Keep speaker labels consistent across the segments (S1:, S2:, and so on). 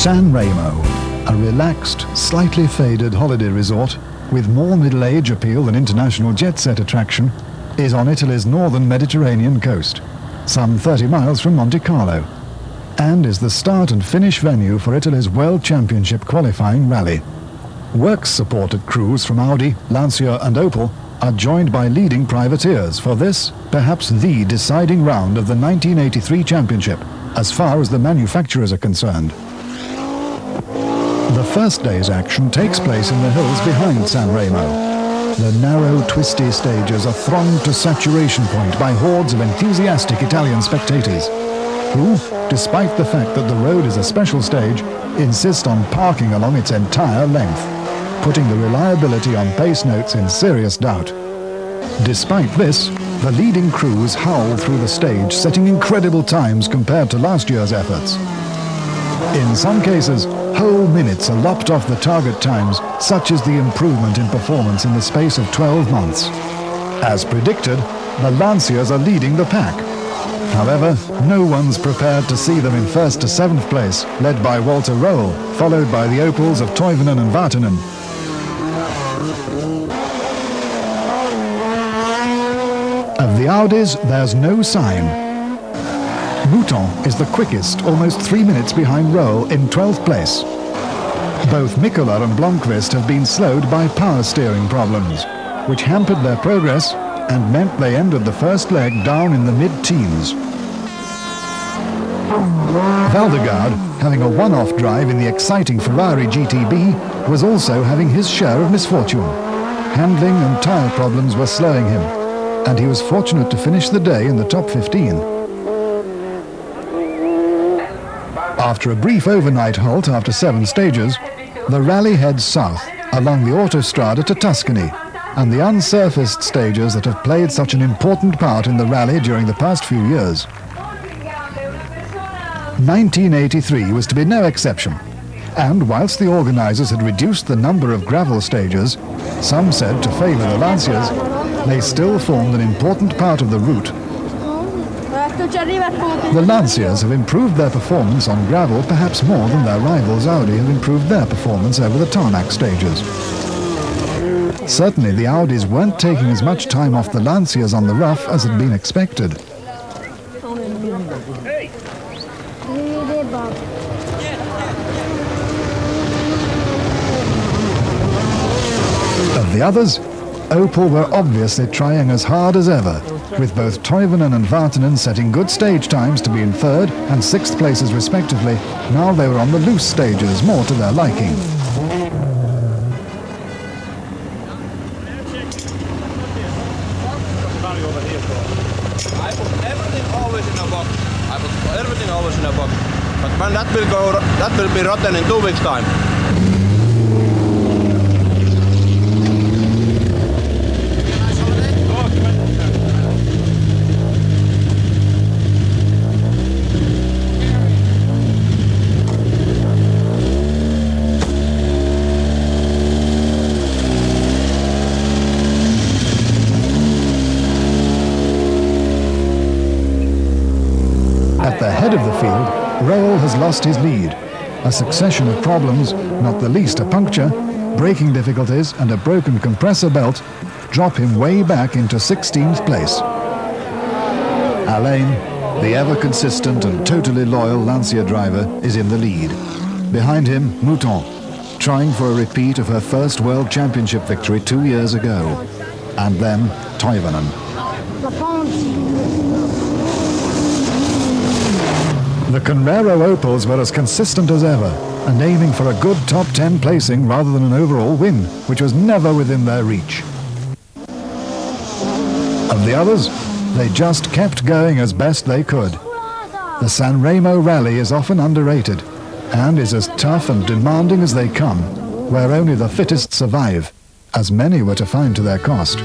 S1: San Remo, a relaxed, slightly faded holiday resort with more middle-age appeal than international jet-set attraction, is on Italy's northern Mediterranean coast, some 30 miles from Monte Carlo, and is the start and finish venue for Italy's World Championship qualifying rally. Works-supported crews from Audi, Lancia and Opel are joined by leading privateers for this, perhaps the deciding round of the 1983 championship, as far as the manufacturers are concerned. The first day's action takes place in the hills behind San Remo. The narrow, twisty stages are thronged to saturation point by hordes of enthusiastic Italian spectators, who, despite the fact that the road is a special stage, insist on parking along its entire length, putting the reliability on pace notes in serious doubt. Despite this, the leading crews howl through the stage, setting incredible times compared to last year's efforts. In some cases, whole minutes are lopped off the target times, such is the improvement in performance in the space of 12 months. As predicted, the Lancias are leading the pack. However, no one's prepared to see them in first to seventh place, led by Walter Röhrl, followed by the Opels of Toivonen and Vatanen. Of the Audis, there's no sign. Mouton is the quickest, almost 3 minutes behind Röhrl in 12th place. Both Mikkola and Blomqvist have been slowed by power steering problems, which hampered their progress and meant they ended the first leg down in the mid-teens. Valdegaard, having a one-off drive in the exciting Ferrari GTB, was also having his share of misfortune. Handling and tyre problems were slowing him, and he was fortunate to finish the day in the top 15. After a brief overnight halt after 7 stages, the rally heads south along the Autostrada to Tuscany and the unsurfaced stages that have played such an important part in the rally during the past few years. 1983 was to be no exception, and whilst the organisers had reduced the number of gravel stages, some said to favour the Lancias, they still formed an important part of the route. The Lancias have improved their performance on gravel perhaps more than their rivals Audi have improved their performance over the tarmac stages. Certainly the Audis weren't taking as much time off the Lancias on the rough as had been expected. Of the others, Opel were obviously trying as hard as ever, with both Toivonen and Vatanen setting good stage times to be in 3rd and 6th places respectively. Now they were on the loose stages, more to their liking.
S2: I put everything always in a box. I put everything always in a box. But when that will be rotten in 2 weeks' time.
S1: At the head of the field, Röhrl has lost his lead. A succession of problems, not the least a puncture, braking difficulties and a broken compressor belt, drop him way back into 16th place. Alain, the ever-consistent and totally loyal Lancia driver, is in the lead. Behind him, Mouton, trying for a repeat of her first World Championship victory 2 years ago. And then Toivonen. The Conrero Opels were as consistent as ever, and aiming for a good top 10 placing rather than an overall win, which was never within their reach. Of the others, they just kept going as best they could. The San Remo rally is often underrated, and is as tough and demanding as they come, where only the fittest survive, as many were to find to their cost.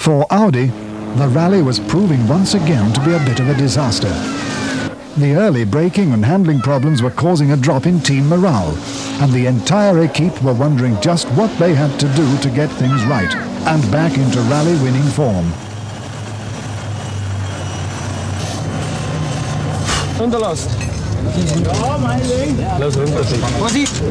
S1: For Audi, the rally was proving once again to be a bit of a disaster. The early braking and handling problems were causing a drop in team morale, and the entire equipe were wondering just what they had to do to get things right and back into rally-winning form.
S3: Unterlass. Ja, mein Ding. Lass runter. Vorsicht!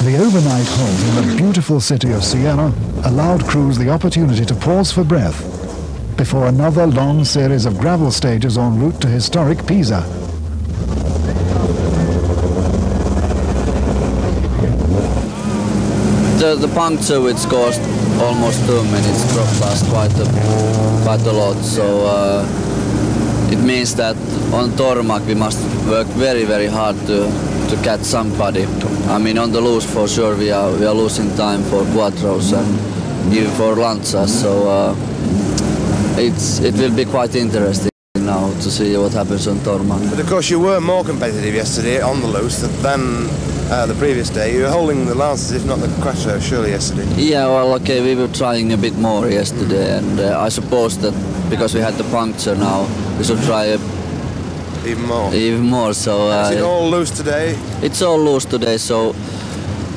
S1: The overnight halt in the beautiful city of Siena allowed crews the opportunity to pause for breath before another long series of gravel stages en route to historic Pisa.
S4: The puncture, which cost almost 2 minutes, dropped us quite a lot. So it means that on Tormak we must work very, very hard to catch somebody. I mean, on the loose for sure we are losing time for Quattros and even for Lancias. So it will be quite interesting now to see what happens on Tormak.
S5: But of course you were more competitive yesterday on the loose than the previous day. You were holding the Lancers, if not the Quattro, surely yesterday.
S4: Yeah, well, okay, we were trying a bit more yesterday, and I suppose that because we had the puncture now, we should try
S5: even more.
S4: Even more. So
S5: is it all loose today?
S4: It's all loose today, so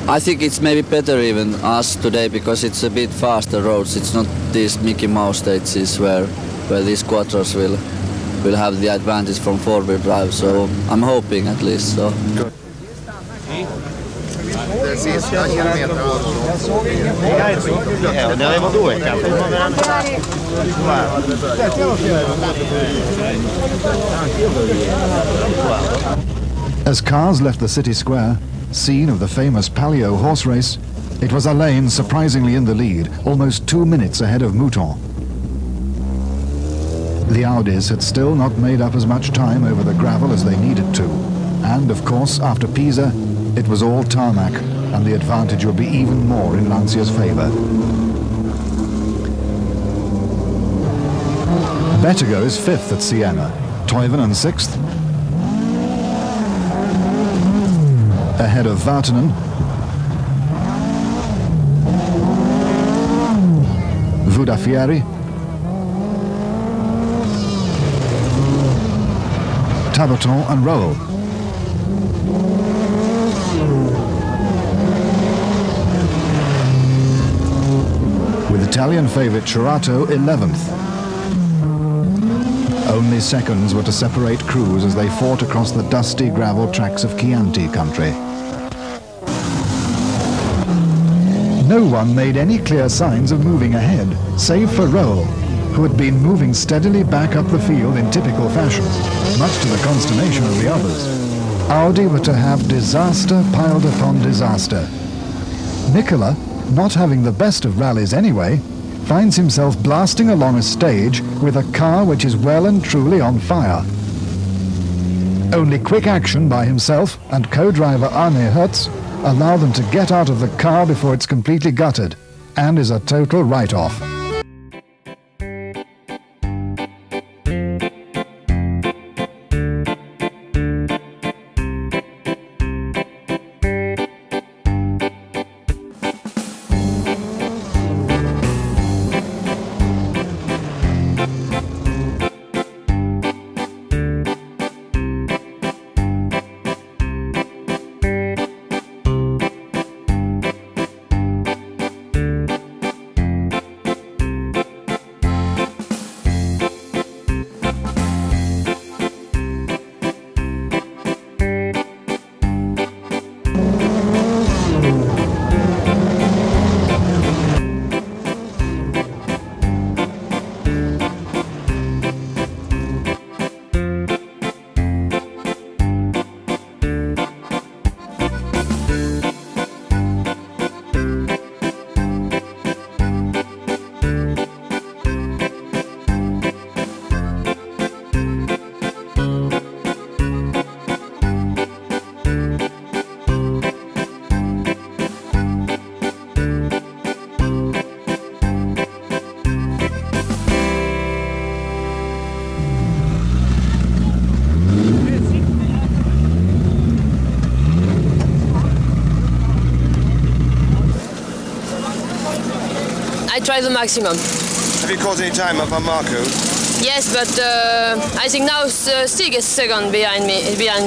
S4: I think it's maybe better even us today because it's a bit faster roads. It's not these Mickey Mouse stages where these Quattros will have the advantage from four-wheel drive. So I'm hoping at least. So.
S5: Good.
S1: As cars left the city square, scene of the famous Palio horse race, it was Alain surprisingly in the lead, almost 2 minutes ahead of Mouton. The Audis had still not made up as much time over the gravel as they needed to. And, of course, after Pisa, it was all tarmac, and the advantage would be even more in Lancia's favour. Bettigo is 5th at Siena, Toivonen 6th, ahead of Vatanen, Vudafieri, Tabaton and Roel. With Italian favourite Cerato 11th. Only seconds were to separate crews as they fought across the dusty gravel tracks of Chianti country. No one made any clear signs of moving ahead, save for Roel, who had been moving steadily back up the field in typical fashion, much to the consternation of the others. Audi were to have disaster piled upon disaster. Nicola, not having the best of rallies anyway, finds himself blasting along a stage with a car which is well and truly on fire. Only quick action by himself and co-driver Arne Hertz allow them to get out of the car before it's completely gutted, and is a total write-off.
S6: try the maximum.
S5: Have you caught any time up on Marco?
S6: Yes, but I think now Stig is second behind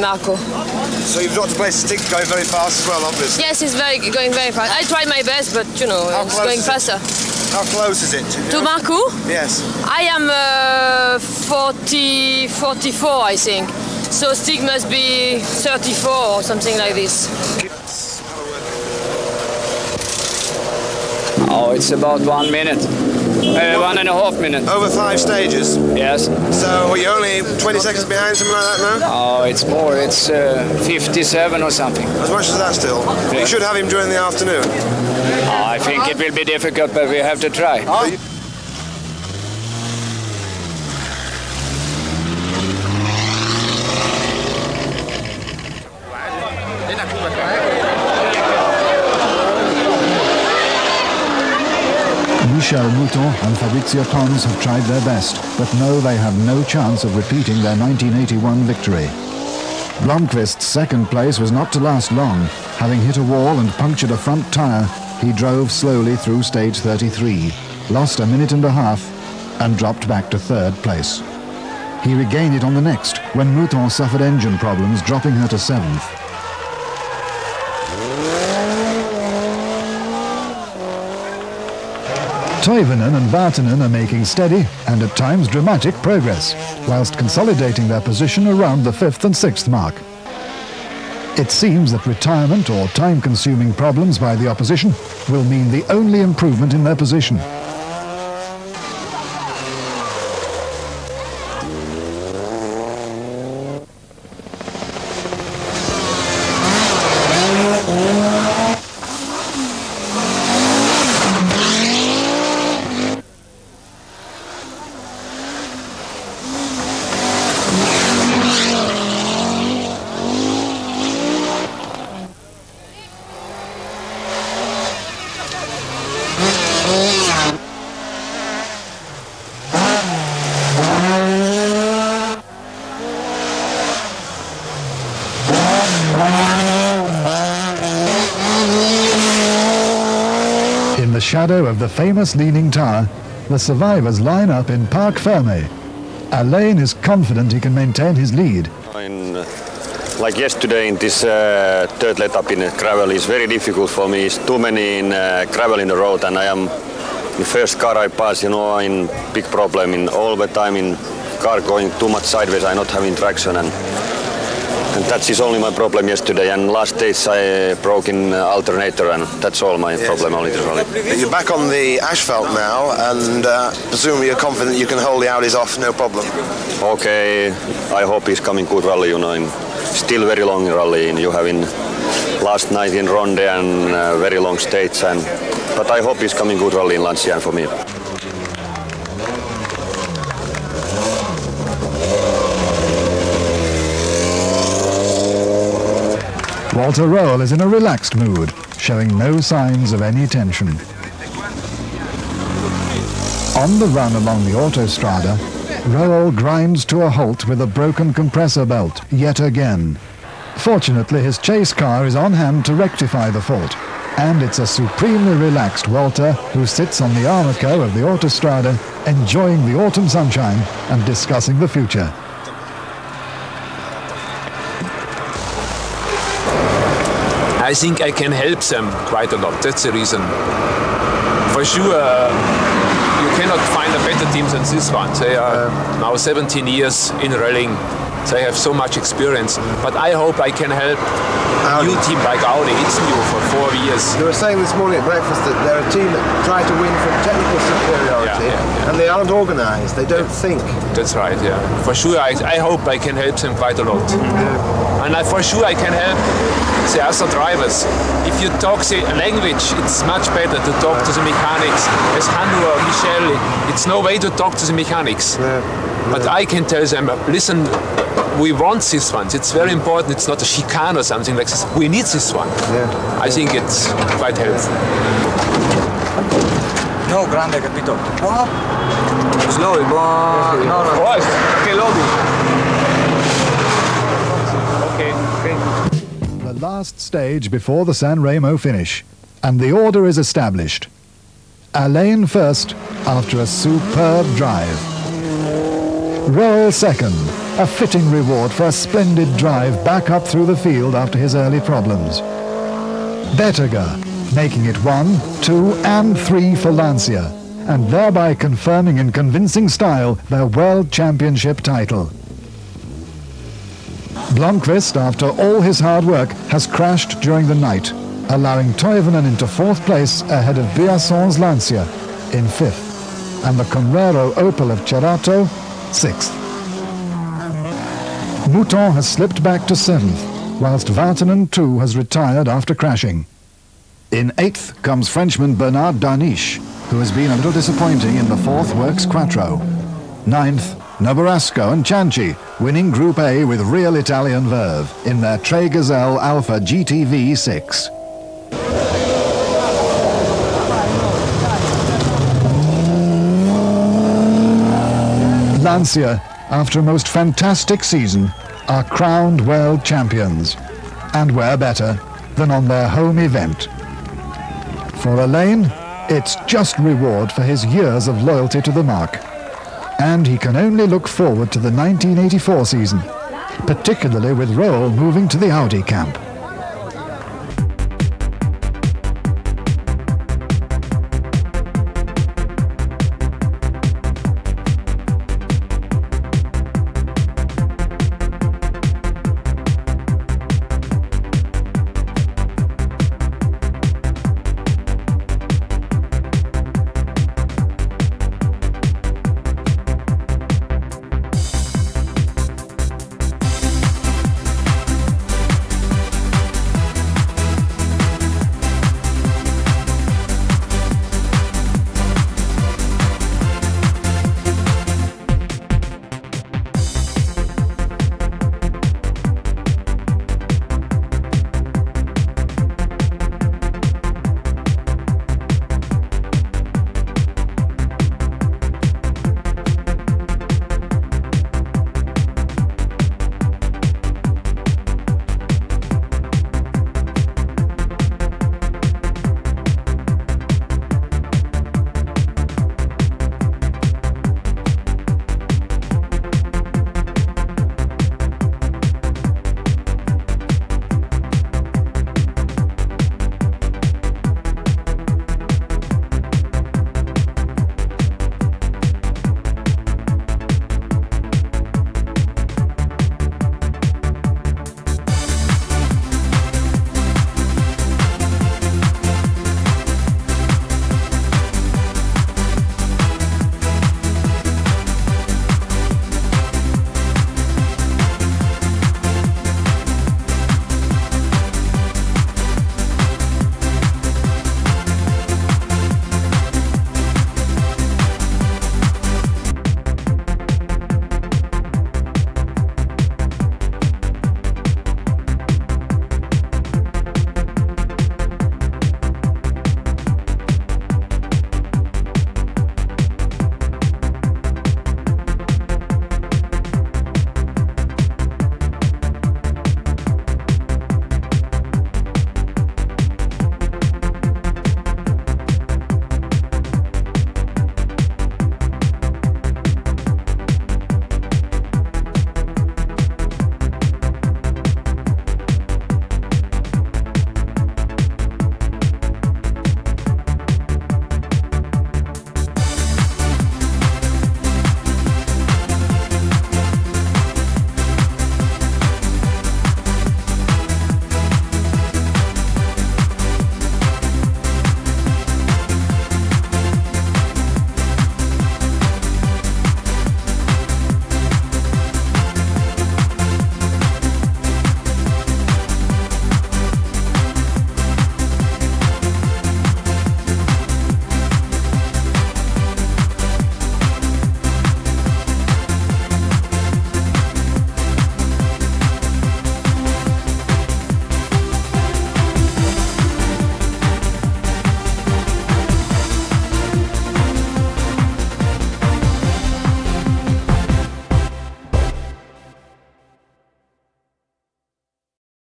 S6: Marco.
S5: So you've got to place Stig going very fast as well, obviously.
S6: Yes, he's going very fast. I try my best, but you know, it's going faster.
S5: How close is it?
S6: To Marco?
S5: Yes.
S6: I am 44, I think. So Stig must be 34 or something like this.
S7: Oh, it's about 1 minute. 1.5 minutes.
S5: Over 5 stages?
S7: Yes.
S5: So are you only 20 seconds behind, something like that now?
S7: Oh, it's more. It's 57 or something.
S5: As much as that still?
S7: Yeah.
S5: You should have him during the afternoon.
S7: Oh, I think it will be difficult, but we have to try.
S1: Michel Mouton and Fabrizio Pons have tried their best, but know they have no chance of repeating their 1981 victory. Blomqvist's second place was not to last long. Having hit a wall and punctured a front tyre, he drove slowly through stage 33, lost 1.5 minutes, and dropped back to third place. He regained it on the next, when Mouton suffered engine problems, dropping her to 7th. Toivonen and Vartinen are making steady and at times dramatic progress, whilst consolidating their position around the 5th and 6th mark. It seems that retirement or time-consuming problems by the opposition will mean the only improvement in their position. In the shadow of the famous Leaning Tower, the survivors line up in Parc Fermé. Alain is confident he can maintain his lead.
S8: Like yesterday in this third let-up in gravel is very difficult for me. It's too many in gravel in the road, and I am the first car I pass, you know, in big problem in all the time in car going too much sideways. I'm not having traction, and that is only my problem yesterday. And last days I broke in alternator, and that's all my problem only.
S5: You're back on the asphalt now, and presumably you're confident you can hold the Audis off, no problem.
S8: Okay, I hope he's coming good rally, you know. Still very long rally. You have in last night in Ronde and very long stage, but I hope he's coming good rally in Lancia for me.
S1: Walter Röhrl is in a relaxed mood, showing no signs of any tension. On the run along the Autostrada, Röhrl grinds to a halt with a broken compressor belt, yet again. Fortunately, his chase car is on hand to rectify the fault, and it's a supremely relaxed Walter who sits on the Armaco of the Autostrada, enjoying the autumn sunshine and discussing the future.
S9: I think I can help them quite a lot. That's the reason. For sure, you cannot find a better team than this one. They are now 17 years in rallying. They have so much experience. But I hope I can help a new team like Audi. It's new for 4 years.
S5: You were saying this morning at breakfast that they're a team that try to win from technical superiority, and they aren't organised. They don't think.
S9: That's right, yeah. For sure, I hope I can help them quite a lot. And for sure I can help the other drivers. If you talk the language, it's much better to talk to the mechanics. As Hannu or Michel, it's no way to talk to the mechanics. But I can tell them, listen, we want this one. It's very important. It's not a chicane or something like this. We need this one. I think it's quite helpful.
S10: No, grande capito. Slowly, no.
S9: Okay, loading.
S1: The last stage before the San Remo finish, and the order is established. Alain first after a superb drive. Roll second, a fitting reward for a splendid drive back up through the field after his early problems. Bettega making it 1, 2 and 3 for Lancia, and thereby confirming in convincing style their World Championship title. Blomqvist, after all his hard work, has crashed during the night, allowing Toivonen into 4th place ahead of Biasson's Lancia in 5th, and the Conrero Opel of Cerato 6th. Mouton has slipped back to 7th, whilst Vatanen too has retired after crashing. In 8th comes Frenchman Bernard Darniche, who has been a little disappointing in the 4th Works Quattro. 9th, Noborasco and Cianci, winning Group A with real Italian verve in their Tre Gazelle Alpha GTV 6. Lancia, after a most fantastic season, are crowned world champions. And where better than on their home event. For Alain, it's just reward for his years of loyalty to the marque. And he can only look forward to the 1984 season, particularly with Roll moving to the Audi camp.